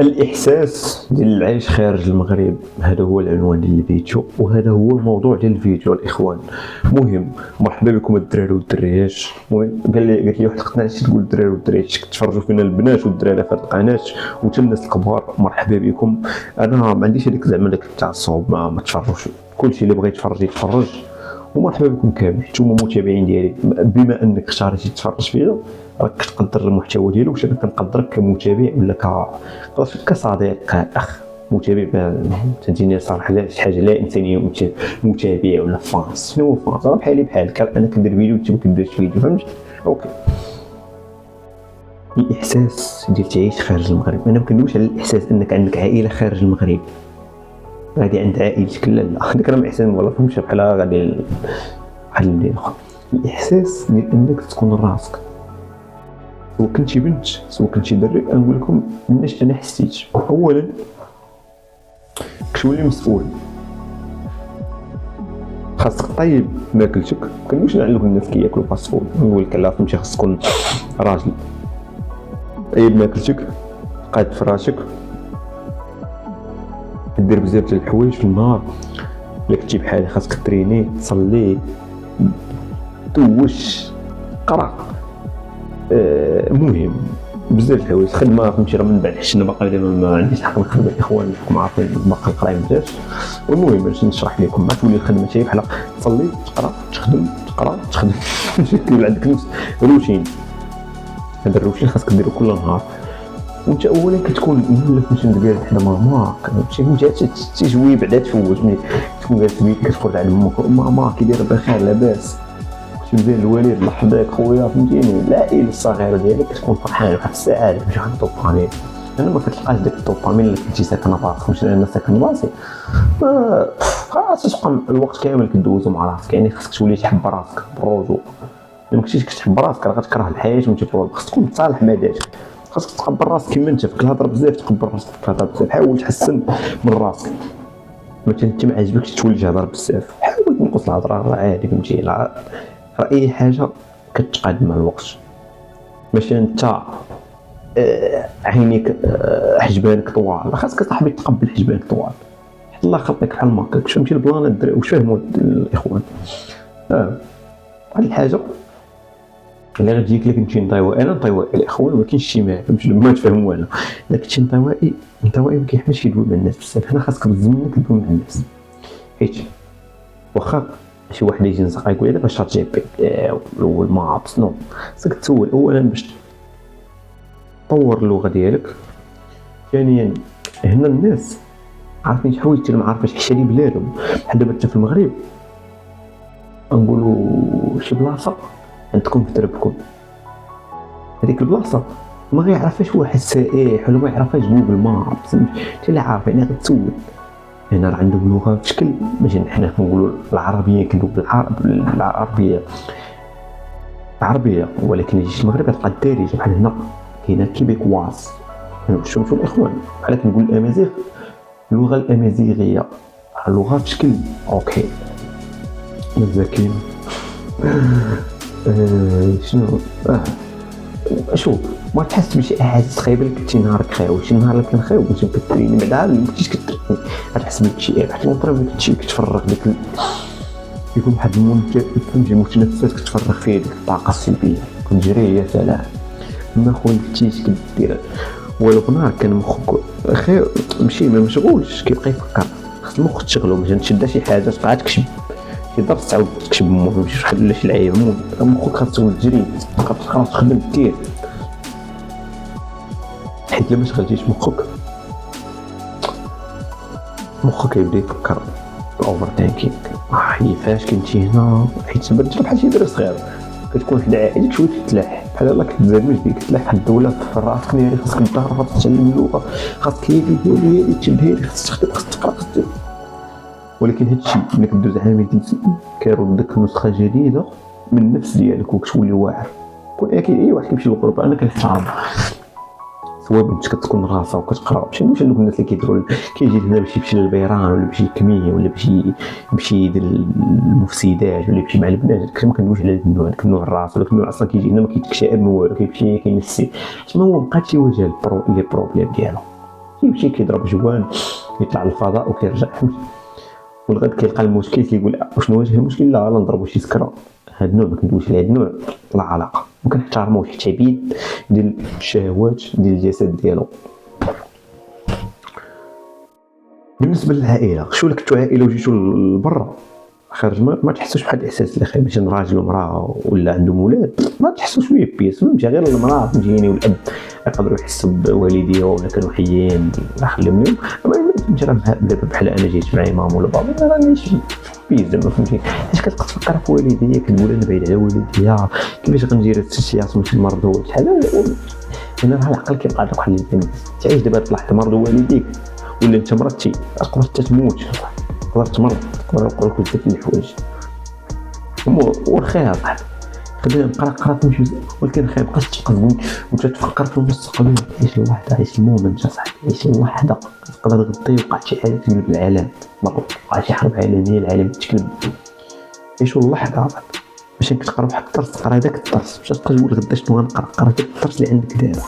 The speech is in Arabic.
الإحساس ديال العيش خارج المغرب، هذا هو العنوان ديال الفيديو، وهذا هو الموضوع ديال الفيديو الإخوان. مهم، مرحبا بكم الدراري والدريات. المهم قالت لي واحد القناة تقول الدراري والدريات كتفرجوا فينا البنات والدراري في هذه القناة وحتى الناس الكبار، مرحبا بكم. أنا ما عنديش هذيك زعما داك التعصب، ما تفرجوش، كلشي اللي بغى يتفرج يتفرج، ومرحبا بكم كامل نتوما متابعين ديالي. بما انك اختاريتي تتفرج فيا راك كتقدر المحتوى ديالو، واش انا كنقدرك كمتابع ولا كصديق كاخ متابع. فهمتيني صراحه لا شي حاجه لا انسانيه، متابع ولا فانس. شنو هو فانس؟ راه بحالي بحالك، انا كندير فيديو وانت ما كديرش فيديو، فهمتي؟ اوكي. الاحساس ديال تعيش خارج المغرب، انا ما كندويش على الاحساس انك عندك عائله خارج المغرب، غادي عند عائلتك، لا هذاك راه احسان والله، فهمتي؟ بحال غادي بحال اللي اخر. الاحساس ديال انك تكون راسك، سواء كنتي بنت سواء كنتي دري. نقول لكم مناش انا حسيت. اولا كتولي مسؤول، خاصك طيب ماكلتك. كنقولش نعلموا الناس كياكلوا فاست فود، نقول لك لا فهمتي، خاصك تكون راجل طيب ماكلتك، قاد فراشك، دير بزاف ديال الحوايج في النهار. الا كنتي بحالي خاصك تريني، تصلي، توش، قرا. مهم بزاف الحوايج، خدمه فهمتي. راه من بعد حيت انا باقي دابا ما عنديش الحق نخدم الاخوان، راكم عارفين باقي القرايه مزاج. والمهم باش نشرح لكم، ما تولي الخدمه تاعي بحال تصلي تقرا تخدم تقرا تخدم كيولي عندك نفس روتين. هذا الروتين خاصك ديرو كل نهار، وانت اولا كتكون مولف باش ندير حدا ماماك، فهمتي؟ تجوي بعدا تفوت ملي تكون جالس بيك كتفرج على امك، ماما كي داير بخير لاباس، تبدا الوالد لحظاك خويا، فهمتيني؟ العائله الصغيره ديالك كتكون فرحان واحد السعاده، ماشي واحد الدوبامين. انا ما كتلقاش داك الدوبامين اللي كنتي ساكن براسك. واش انا ساكن براسي خلاص تبقى الوقت كامل كدوزو مع راسك. يعني خاصك تولي تحب راسك بالرجوع. ما كنتيش كتحب راسك راه غتكره الحياه وانت في الوضع. خاصك تكون متصالح مع ذاتك، خاصك تقبل راسك كيما انت. كتهضر بزاف تقبل راسك، كتهضر بزاف حاول تحسن من راسك. مثلا انت ما عجبكش تولي تهضر بزاف، حاول تنقص الهضره، راه عادي فهمتي. راه اي حاجه كتقاد مع الوقت. ماشي انت عينيك حجبانك طوال، خاصك صاحبي تقبل حجبانك طوال، حيت الله خلقك بحال ما هكاك. فهمتي البلان الدراري؟ واش فهموا الاخوان؟ هاد الحاجه اللي غتجيك لك نمشي نطيوائي. انا نطيوائي الاخوان، ما كاينش شي ما فهمتش ما تفهموا. انا الا كنتي نطيوائي ما كيحملش يدوي مع الناس بزاف. هنا خاصك بزمنك تدوي مع الناس، حيت واخا شي واحد يجي ينزق يقول لك باش تجيب الاول مابس نو. خاصك تسول اولا باش تطور اللغه ديالك. ثانيا هنا الناس عارفين شي حوايج انت ما عارفاش، حشري بلادهم. بحال دابا انت في المغرب نقولوا شي بلاصه عندكم في دربكم، هذيك البلاصه ما غيعرفهاش واحد سائح ولا ما يعرفهاش جوجل مابس، انت اللي عارف. يعني غتسول. هنا راه عندهم لغه في شكل، ماشي حنا كنقولوا العربيه كندوي العربيه، ولكن يجي المغرب تلقى الدارجه. بحال هنا كاينه كيبيكواز، شوفوا الاخوان، بحال كنقول الامازيغ، اللغه الامازيغيه لغه في شكل اوكي. مازال كاين شنو شوف، ما تحس بشي احاسيس خايبه اللي كنتي نهارك خايب. شي نهار اللي كان خايب كنتي كتريني بعدا ما كنتيش كتريني غتحس بالاكتئاب. حتى المطرب اللي كنتي كتفرغ ديك يكون واحد فهمتي متنفس كتفرغ فيه ديك الطاقه السلبيه، كتجري يا سلام. ما خويا كنتيش كدير والو بنهار كان مخك خير ماشي ما مشغولش كيبقى يفكر. خاص المخ تشغلو، باش تشد شي حاجه تبقى تكشف شي درس تعاود تكشف ماشي تخلي شي لعيبه. المهم مخك خاص تجري، خاص تخدم كثير، حيت الا ما شغلتيش مخك يبدا يفكر الاوفر تانكينغ. هي فاش كنتي هنا، حيت تبدل بحال شي درس صغير. كتكون في العائله شويه تتلاح بحال الله كتزاد بيك تلاح واحد الدوله في راسك ناري. خاصك تدار، خاصك تتعلم اللغه، خاصك هادي تشد، خاصك تخدم، خاصك تقرا، خاصك. ولكن هادشي ملي كدوز عامين كيردك نسخه جديده من النفس ديالك وكتولي واعر. ولكن اي واحد كيمشي للغربه انا كنحترم، سواء بنت كتكون راسها وكتقرا. ماشي هذوك الناس اللي كيديروا كيجي هنا باش يمشي للبيران ولا باش يكمي ولا باش يدير المفسدات ولا يمشي مع البنات. كما كندويش على النوع، داك النوع الراس ولا النوع اصلا كيجي هنا ما كيتكشائب ما والو، كيمشي كينسي. تما هو مابقاش يواجه لي بروبليم ديالو. كيمشي كيضرب جوان يطلع للفضاء وكيرجع فهمتي. والغد كيلقى المشكل كيقول شنو واجه المشكل؟ لا نضربو شي سكره. هاد النوع ما كندويش على هاد النوع لا علاقه، وكنحترموه حتى عبيد ديال الشهوات ديال الجسد ديالو. بالنسبه للعائله، شو لك كنتو عائله وجيتو لبرا خارج ما تحسوش بحال الاحساس اللي خايب مثلا راجل ومراه ولا عندهم ولاد، ما تحسوا شويه بيس فهمتي. غير المراه فهمتيني والاب يقدروا يحسوا بوالديه ولا كانوا حيين الله يخليهم لهم. اما فهمتي راه دابا بحال انا جيت معايا ماما ولا بابا راني بيس زعما فهمتي. حيت كتبقى تفكر في والديا كتقول انا بعيد على والديا كيفاش غندير هاد السياسيون شي مرض ولا شحال. انا راه العقل كيبقى عندك واحد الانسان تعيش دابا طلعت مرض والديك ولا انت مرضتي تقدر حتى تموت، تقدر تمرض، تقدر يوقعوا لك بزاف ديال الحوايج. والخير صاحبي خلينا نقرا تمشي، ولكن خايب بقاش تقزم وتتفكر في المستقبل. عيش اللحظه، عيش المومنت صاحبي، عيش اللحظه. تقدر غدا يوقع شي حاجه تقلب العالم، وقع شي حرب عالميه العالم تقلب. عيشوا اللحظه باش كتقرا واحد الدرس، تقرا هذاك الدرس باش تبقى تقول غدا شنو غنقرا. قرا داك الدرس اللي عندك دابا.